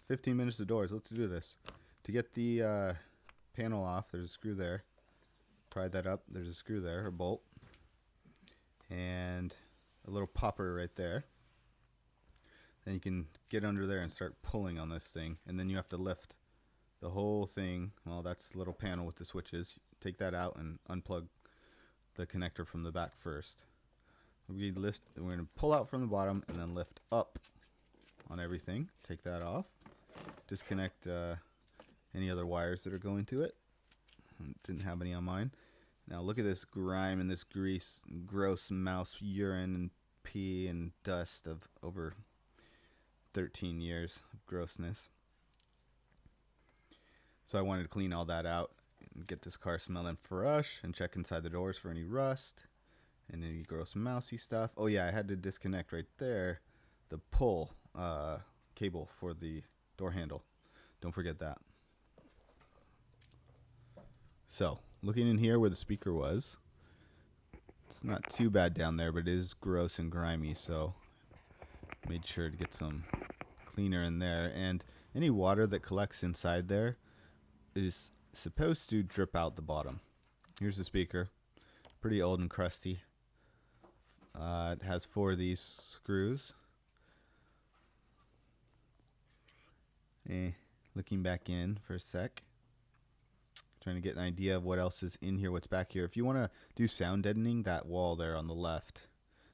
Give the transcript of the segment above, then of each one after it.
15 minutes of doors. Let's do this. To get the panel off, there's a screw there. Pry that up. There's a screw there, or bolt. And a little popper right there. Then you can get under there and start pulling on this thing. And then you have to lift the whole thing. Well, that's the little panel with the switches. Take that out and unplug the connector from the back first. We're going to pull out from the bottom and then lift up on everything. Take that off. Disconnect any other wires that are going to it. Didn't have any on mine. Now look at this grime and this grease, gross mouse urine and pee and dust of over 13 years of grossness. So I wanted to clean all that out and get this car smelling fresh and check inside the doors for any rust and any gross mousy stuff. Oh yeah, I had to disconnect right there the pull cable for the door handle. Don't forget that. So, looking in here where the speaker was, it's not too bad down there, but it is gross and grimy, so made sure to get some cleaner in there. And any water that collects inside there is supposed to drip out the bottom. Here's the speaker, pretty old and crusty. It has 4 of these screws. Looking back in for a sec. Trying to get an idea of what else is in here, what's back here. If you want to do sound deadening, that wall there on the left,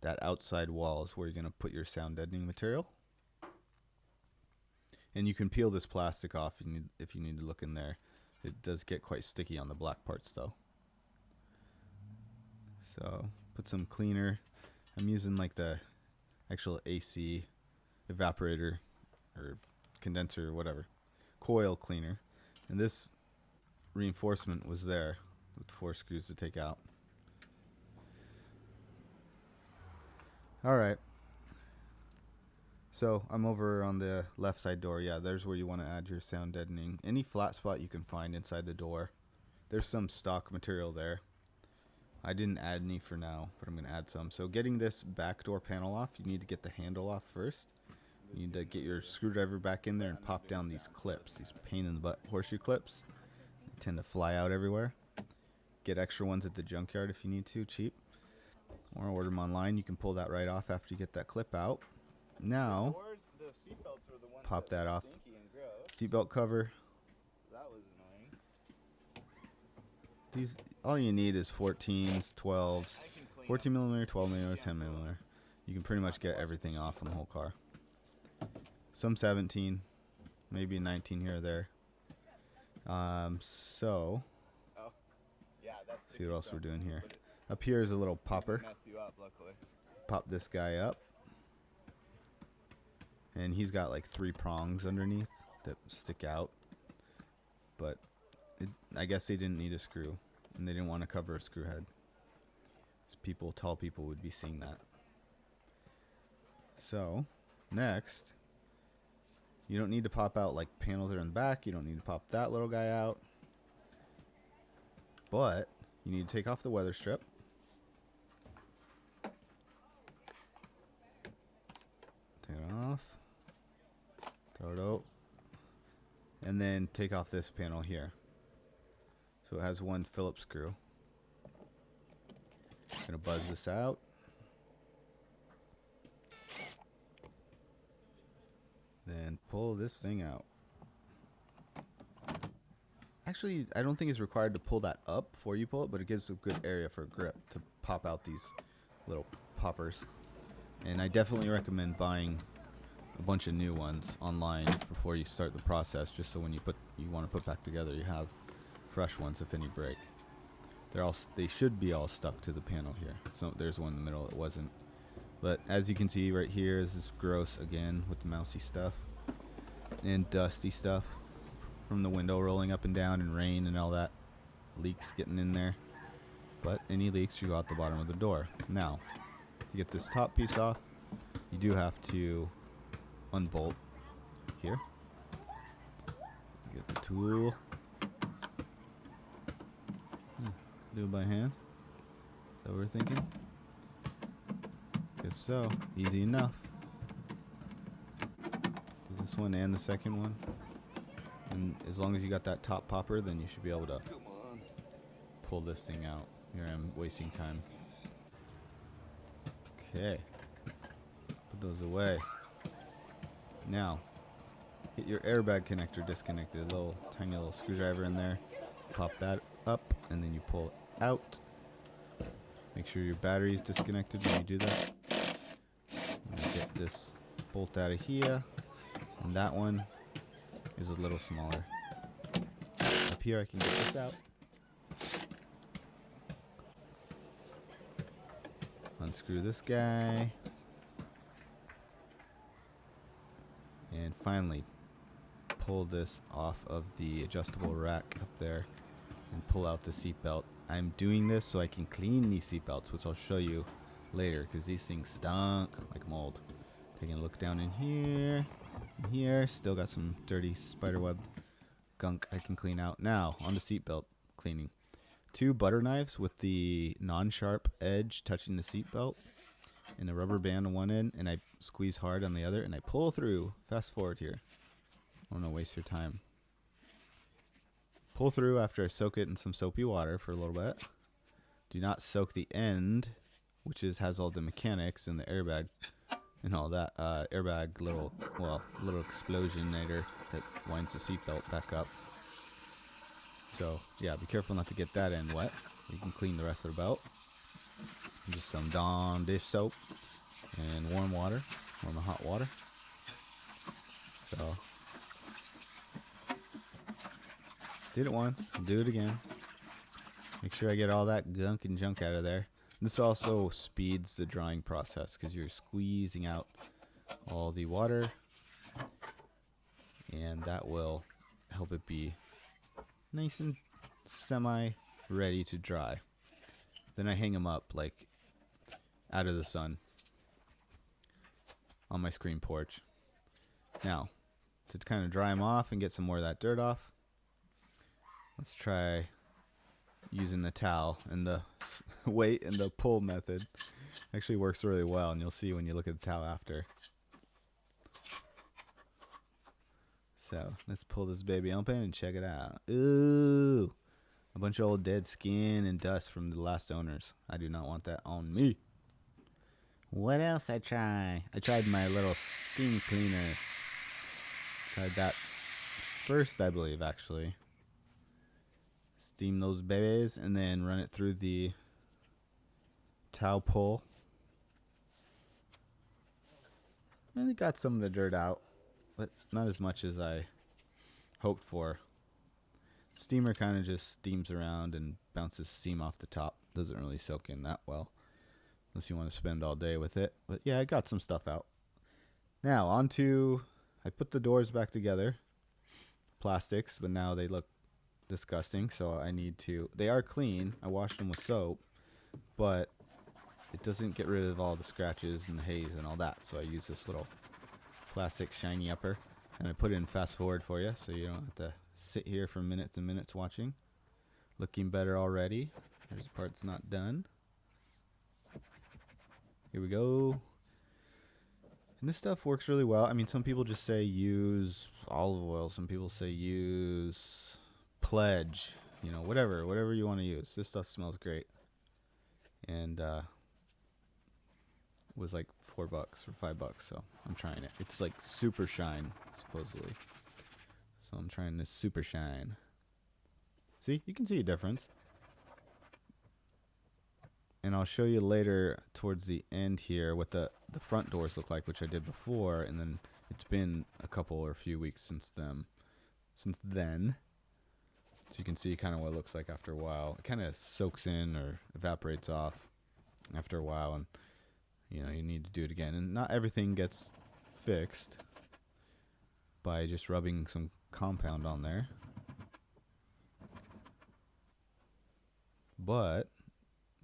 that outside wall is where you're going to put your sound deadening material. And you can peel this plastic off if you need to look in there. It does get quite sticky on the black parts though. So put some cleaner. I'm using like the actual AC evaporator or condenser or whatever, coil cleaner. And this reinforcement was there with 4 screws to take out. Alright, so I'm over on the left side door. Yeah, there's where you want to add your sound deadening. Any flat spot you can find inside the door. There's some stock material there. I didn't add any for now, but I'm going to add some. So getting this back door panel off, you need to get the handle off first. You need to get your screwdriver back in there and pop down these clips, these pain in the butt horseshoe clips. Tend to fly out everywhere. Get extra ones at the junkyard if you need to, cheap, or order them online. You can pull that right off after you get that clip out. Now pop that off. Seatbelt cover. These, all you need is 14s, 12s, 14 millimeter, 12 millimeter, 10 millimeter. You can pretty much get everything off on the whole car. Some 17, maybe 19 here or there. So see what else we're doing here. Up here is a little popper. Pop this guy up, and he's got like 3 prongs underneath that stick out, but I guess they didn't need a screw, and they didn't want to cover a screw head. Tall people would be seeing that. So next, you don't need to pop out like panels that are in the back. You don't need to pop that little guy out. But you need to take off the weather strip. Take it off. Throw it out. And then take off this panel here. So it has 1 Phillips screw. Gonna buzz this out. Then pull this thing out. Actually, I don't think it's required to pull that up before you pull it, but it gives a good area for grip to pop out these little poppers. And I definitely recommend buying a bunch of new ones online before you start the process, just so when you want to put back together, you have fresh ones if any break. They should be all stuck to the panel here. So there's one in the middle that wasn't. But as you can see right here, this is gross again with the mousy stuff and dusty stuff from the window rolling up and down and rain and all that. Leaks getting in there. But any leaks, you go out the bottom of the door. Now, to get this top piece off, you do have to unbolt here. Get the tool. Do it by hand. Is that what we're thinking? Guess so. Easy enough. Do this this one and the second one. And as long as you got that top popper, then you should be able to pull this thing out. Here I'm wasting time. Okay. Put those away. Now, get your airbag connector disconnected. A little tiny little screwdriver in there. Pop that up, and then you pull it out. Make sure your battery is disconnected when you do that. Get this bolt out of here, and that one is a little smaller. Up here I can get this out. Unscrew this guy. And finally, pull this off of the adjustable rack up there and pull out the seat belt. I'm doing this so I can clean these seat belts, which I'll show you later, because these things stunk like mold. Taking a look down in here, still got some dirty spiderweb gunk I can clean out. Now, on the seat belt cleaning. 2 butter knives with the non-sharp edge touching the seat belt, and a rubber band on one end, and I squeeze hard on the other, and I pull through. Fast forward here. I don't want to waste your time. Pull through after I soak it in some soapy water for a little bit. Do not soak the end, which has all the mechanics and the airbag and all that. Airbag little explosionator that winds the seatbelt back up. So yeah, be careful not to get that end wet. You can clean the rest of the belt. Just some Dawn dish soap and warm and hot water. So did it once, do it again. Make sure I get all that gunk and junk out of there. This also speeds the drying process because you're squeezing out all the water, and that will help it be nice and semi-ready to dry. Then I hang them up like out of the sun on my screen porch. Now, to kind of dry them off and get some more of that dirt off, let's try using the towel, and the weight and the pull method actually works really well, and you'll see when you look at the towel after. So let's pull this baby open and check it out. Ooh, a bunch of old dead skin and dust from the last owners. I do not want that on me. What else I try? I tried my little steam cleaner. Tried that first, I believe, actually. Steam those babies and then run it through the towel pull. And it got some of the dirt out, but not as much as I hoped for. Steamer kind of just steams around and bounces steam off the top. Doesn't really soak in that well, unless you want to spend all day with it. But yeah, I got some stuff out. Now I put the doors back together. Plastics, but now they look disgusting, so I need to. They are clean. I washed them with soap, but it doesn't get rid of all the scratches and the haze and all that. So I use this little plastic shiny upper, and I put it in fast forward for you, so you don't have to sit here for minutes and minutes watching. Looking better already. There's parts not done. Here we go. And this stuff works really well. I mean, some people just say use olive oil. Some people say use Pledge. You know, whatever you want to use. This stuff smells great. And was like $4 or $5, so I'm trying it. It's like super shine, supposedly. So I'm trying this super shine. See, you can see a difference. And I'll show you later towards the end here what the front doors look like, which I did before, and then it's been a couple or a few weeks since then. So you can see kind of what it looks like after a while. It kind of soaks in or evaporates off after a while, and you know, you need to do it again. And not everything gets fixed by just rubbing some compound on there. But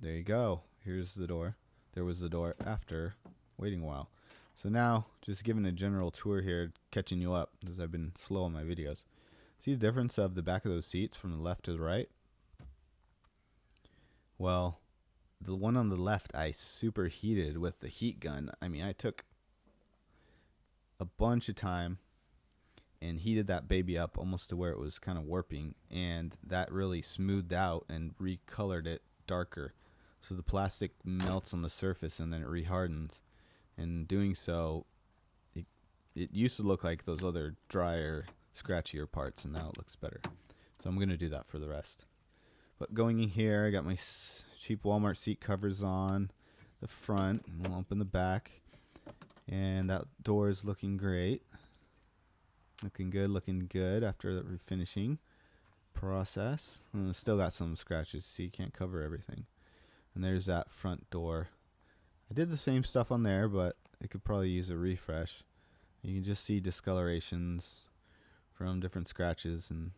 there you go. Here's the door. There was the door after waiting a while. So now, just giving a general tour here, catching you up, because I've been slow on my videos. See the difference of the back of those seats from the left to the right? Well, the one on the left I superheated with the heat gun. I mean, I took a bunch of time and heated that baby up almost to where it was kind of warping, and that really smoothed out and recolored it darker. So the plastic melts on the surface and then it rehardens. And doing so, it used to look like those other drier, scratchier parts, and now it looks better. So I'm going to do that for the rest. But going in here, I got my cheap Walmart seat covers on the front and a lump in the back. And that door is looking great. Looking good after the refinishing process. And still got some scratches, so you can't cover everything. And there's that front door. I did the same stuff on there, but it could probably use a refresh. You can just see discolorations from different scratches and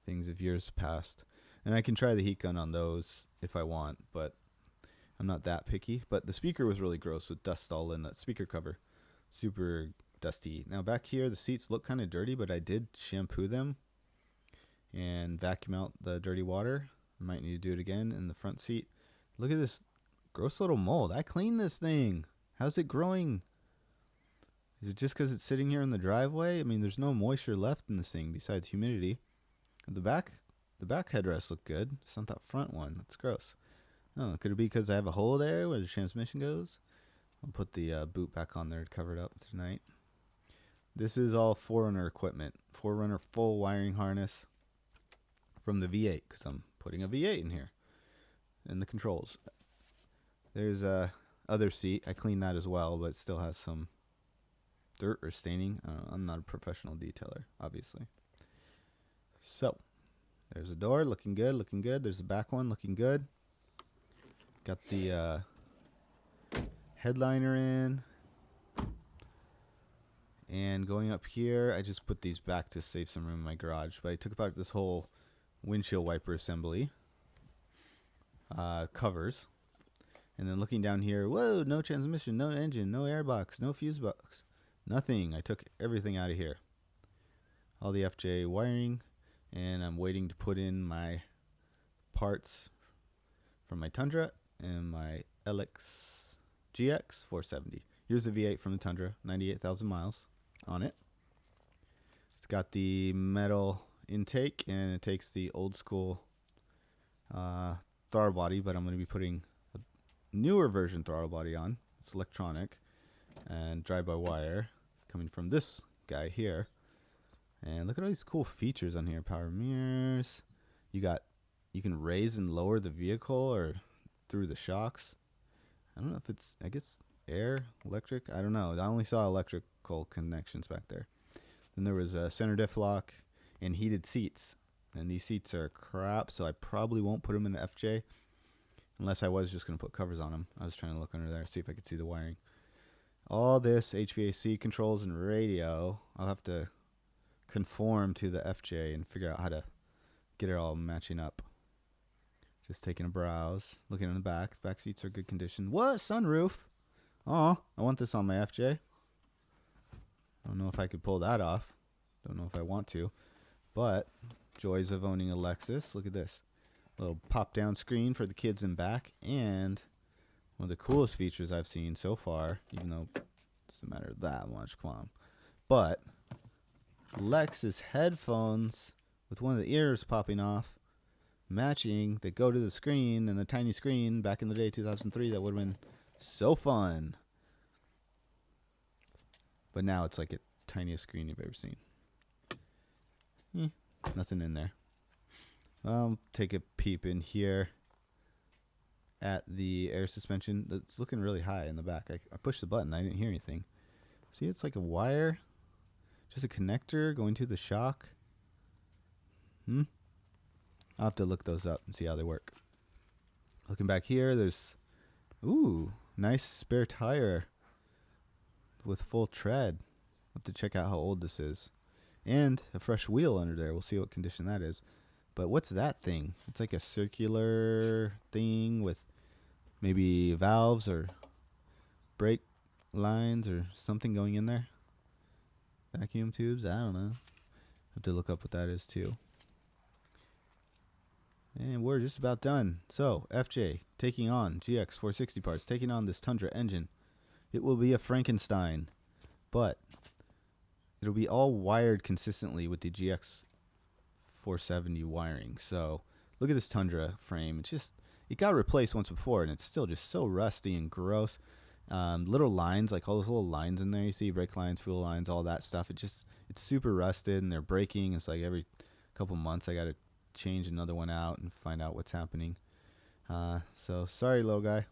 things of years past. And I can try the heat gun on those if I want, but I'm not that picky. But the speaker was really gross with dust all in that speaker cover. Super dusty. Now back here, the seats look kind of dirty, but I did shampoo them and vacuum out the dirty water. I might need to do it again in the front seat. Look at this gross little mold. I cleaned this thing. How's it growing? Is it just because it's sitting here in the driveway? I mean, there's no moisture left in this thing besides humidity. The back headrest looked good. It's not that front one. That's gross. Oh, could it be because I have a hole there where the transmission goes? I'll put the boot back on there to cover it up tonight. This is all 4Runner equipment. 4Runner full wiring harness from the V8, because I'm putting a V8 in here. And the controls. There's a other seat. I cleaned that as well, but it still has some dirt or staining. I'm not a professional detailer, obviously. So, there's a door, looking good. There's a back one, looking good. Got the headliner in. And going up here, I just put these back to save some room in my garage. But I took apart this whole windshield wiper assembly. Covers. And then looking down here, whoa, no transmission, no engine, no airbox, no fuse box. Nothing. I took everything out of here. All the FJ wiring. And I'm waiting to put in my parts from my Tundra and my LX GX 470. Here's the V8 from the Tundra, 98,000 miles on it. It's got the metal intake, and it takes the old school throttle body, but I'm going to be putting a newer version throttle body on. It's electronic and drive-by-wire coming from this guy here. And look at all these cool features on here. Power mirrors. You can raise and lower the vehicle or through the shocks. I don't know if it's, I guess, air, electric. I don't know. I only saw electrical connections back there. Then there was a center diff lock and heated seats. And these seats are crap, so I probably won't put them in the FJ unless I was just going to put covers on them. I was trying to look under there, see if I could see the wiring. All this HVAC controls and radio, I'll have to conform to the FJ and figure out how to get it all matching up. Just taking a browse, looking in the back. Back seats are good condition. What? Sunroof? Oh, I want this on my FJ. I don't know if I could pull that off. Don't know if I want to. But joys of owning a Lexus. Look at this. Little pop-down screen for the kids in back. And one of the coolest features I've seen so far, even though it doesn't matter that much, come on. But Lexus headphones with one of the ears popping off, matching, that go to the screen, and the tiny screen back in the day, 2003, that would have been so fun. But now it's like the tiniest screen you've ever seen. Nothing in there. I'll take a peep in here at the air suspension. It's looking really high in the back. I pushed the button. I didn't hear anything. See, it's like a wire. Just a connector going to the shock. I'll have to look those up and see how they work. Looking back here, there's, nice spare tire with full tread. I'll have to check out how old this is. And a fresh wheel under there. We'll see what condition that is. But what's that thing? It's like a circular thing with maybe valves or brake lines or something going in there. Vacuum tubes? I don't know. Have to look up what that is too. And we're just about done. So, FJ taking on GX 460 parts, taking on this Tundra engine. It will be a Frankenstein. But it'll be all wired consistently with the GX 470 wiring. So look at this Tundra frame. It got replaced once before, and it's still just so rusty and gross. Little lines, like all those little lines in there, you see brake lines, fuel lines, all that stuff. It's super rusted, and they're breaking. It's like every couple months I gotta change another one out and find out what's happening. So sorry, little guy.